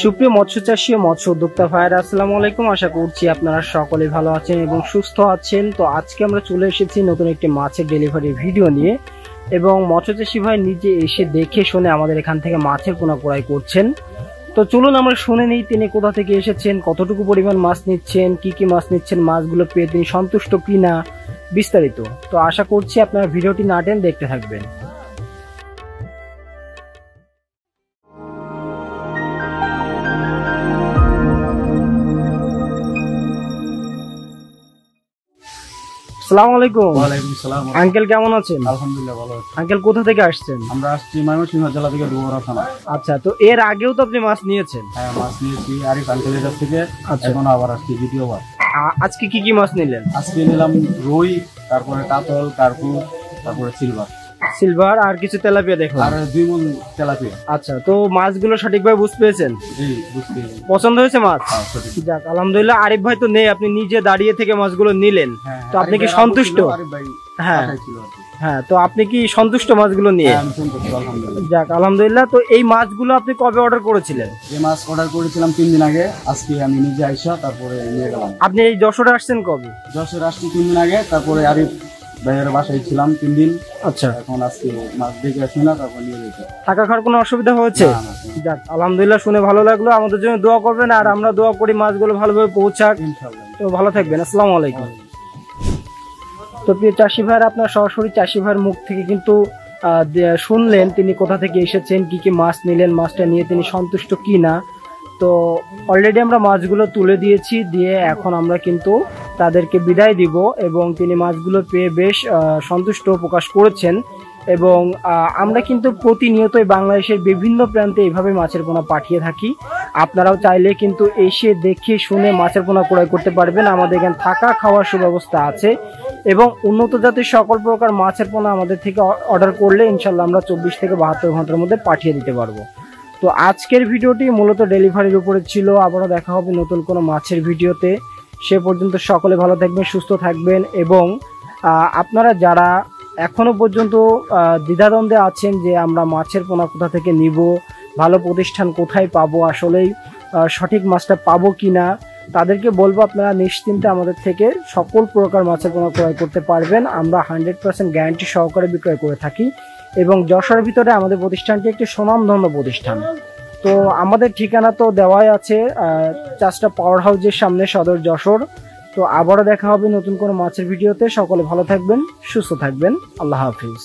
সুপ্রিয় মৎস্য চাষী ও মৎস্য উদ্যোক্তা ভাইরা, আসসালামু আলাইকুম। আশা করছি আপনারা সকলে ভালো আছেন এবং সুস্থ আছেন। তো আজকে আমরা চলে এসেছি নতুন একটি মাছের ডেলিভারি ভিডিও নিয়ে, এবং মৎস্য চাষী ভাই নিজে এসে দেখে শুনে আমাদের এখান থেকে মাছের পোনা ক্রয় করছেন। তো চলুন আমরা শুনে নিই তিনি কোথা থেকে এসেছেন, কতটুকু পরিমাণ মাছ নিচ্ছেন, কি কি মাছ নিচ্ছেন, মাছগুলো পেয়ে তিনি সন্তুষ্ট কিনা, বিস্তারিত। তো আশা করছি আপনারা ভিডিওটি না টেনে দেখতে থাকবেন। আসসালামু আলাইকুম। ওয়ালাইকুম আসসালাম। আঙ্কেল কেমন আছেন? আলহামদুলিল্লাহ ভালো আছি। আঙ্কেল কোথা থেকে আসছেন? আমরা আসছি ময়মনসিংহ জেলা থেকে ডুবরা থানা। আচ্ছা, তো এর আগেও তো আপনি মাছ নিয়েছেন? হ্যাঁ, মাছ নিয়েছি আরিফ আঙ্কেলের কাছ থেকে। আচ্ছা, এখন আবার আসছি দ্বিতীয়বার। আজকে কি কি মাছ নিলেন? আজকে নিলাম রুই, তারপরে কাতল, কার্পু, তারপরে সিলভার আর কিছু তেলাপিয়া দেখলাম, আর 2 মণ তেলাপিয়া। আচ্ছা, তো মাছগুলো সঠিকভাবে বুঝতে পেরেছেন? জি, বুঝতে পছন্দ হয়েছে মাছ? হ্যাঁ, সঠিক। যাক, আলহামদুলিল্লাহ। আরিফ ভাই তো নেই, আপনি নিজে দাঁড়িয়ে থেকে মাছগুলো নিলেন, তো আপনি কি সন্তুষ্ট? আরিফ ভাই হ্যাঁ ছিল আর কি। হ্যাঁ, তো আপনি কি সন্তুষ্ট মাছগুলো নিয়ে? হ্যাঁ, আমি সন্তুষ্ট আলহামদুলিল্লাহ। যাক, আলহামদুলিল্লাহ। তো এই মাছগুলো আপনি কবে অর্ডার করেছিলেন? এই মাছ অর্ডার করেছিলাম 3 দিন আগে। আজকে আমি নিজে আইসা তারপরে নিয়ে গেলাম। আপনি এই যশোরে আসছেন কবে? যশোরে আসছি 3 দিন আগে, তারপরে আরিফ ভাইয়ের বাসায় ছিলাম 3 দিন। আচ্ছা, এখন আজকে মাছ দেখে আসি না, তারপর নিয়ে যেতে। থাকা খাওয়ার কোনো অসুবিধা হয়েছে? না, না, না। যাক, আলহামদুলিল্লাহ, শুনে ভালো লাগলো। আমাদের জন্য দোয়া করবেন, আর আমরা দোয়া করি মাছগুলো ভালোভাবে পৌঁছাক। ইনশাআল্লাহ। তো ভালো থাকবেন। আসসালামু আলাইকুম। তো প্রিয় চাষি ভাইরা, আপনার সরাসরি চাষি ভাইয়ের মুখ থেকে কিন্তু শুনলেন তিনি কোথা থেকে এসেছেন, কি কি মাছ নিলেন, মাছটা নিয়ে তিনি সন্তুষ্ট কি না। তো অলরেডি আমরা মাছগুলো তুলে দিয়েছি, দিয়ে এখন আমরা কিন্তু তাদেরকে বিদায় দিব, এবং তিনি মাছগুলো পেয়ে বেশ সন্তুষ্ট প্রকাশ করেছেন। এবং আমরা কিন্তু প্রতিনিয়তই বাংলাদেশের বিভিন্ন প্রান্তে এইভাবে মাছের পোনা পাঠিয়ে থাকি। আপনারাও চাইলে কিন্তু এসে দেখে শুনে মাছের পোনা ক্রয় করতে পারবেন। আমাদের এখানে থাকা খাওয়ার সুব্যবস্থা আছে, এবং উন্নত জাতের সকল প্রকার মাছের পোনা আমাদের থেকে অর্ডার করলে ইনশাল্লাহ আমরা 24 থেকে 72 ঘন্টার মধ্যে পাঠিয়ে দিতে পারবো। তো আজকের ভিডিওটি মূলত ডেলিভারির উপরে ছিল। আবারও দেখা হবে নতুন কোনো মাছের ভিডিওতে। সে পর্যন্ত সকলে ভালো থাকবেন, সুস্থ থাকবেন, এবং আপনারা যারা এখনো পর্যন্ত দ্বিধাদ্বন্দ্বে আছেন যে আমরা মাছের পোনা কোথা থেকে নিব, ভালো প্রতিষ্ঠান কোথায় পাবো, আসলেই সঠিক মাছটা পাবো কিনা, তাদেরকে বলবো আপনারা নিশ্চিন্তে আমাদের থেকে সকল প্রকার মাছের পোনা ক্রয় করতে পারবেন। আমরা 100% গ্যারান্টি সহকারে বিক্রয় করে থাকি, এবং যশোরের ভিতরে আমাদের প্রতিষ্ঠানটি একটি সুনামধন্য প্রতিষ্ঠান। তো আমাদের ঠিকানা তো দেওয়াই আছে, চাষটা পাওয়ার হাউসের সামনে, সদর যশোর। তো আবারও দেখা হবে নতুন কোনো মাছের ভিডিওতে। সকলে ভালো থাকবেন, সুস্থ থাকবেন। আল্লাহ হাফিজ।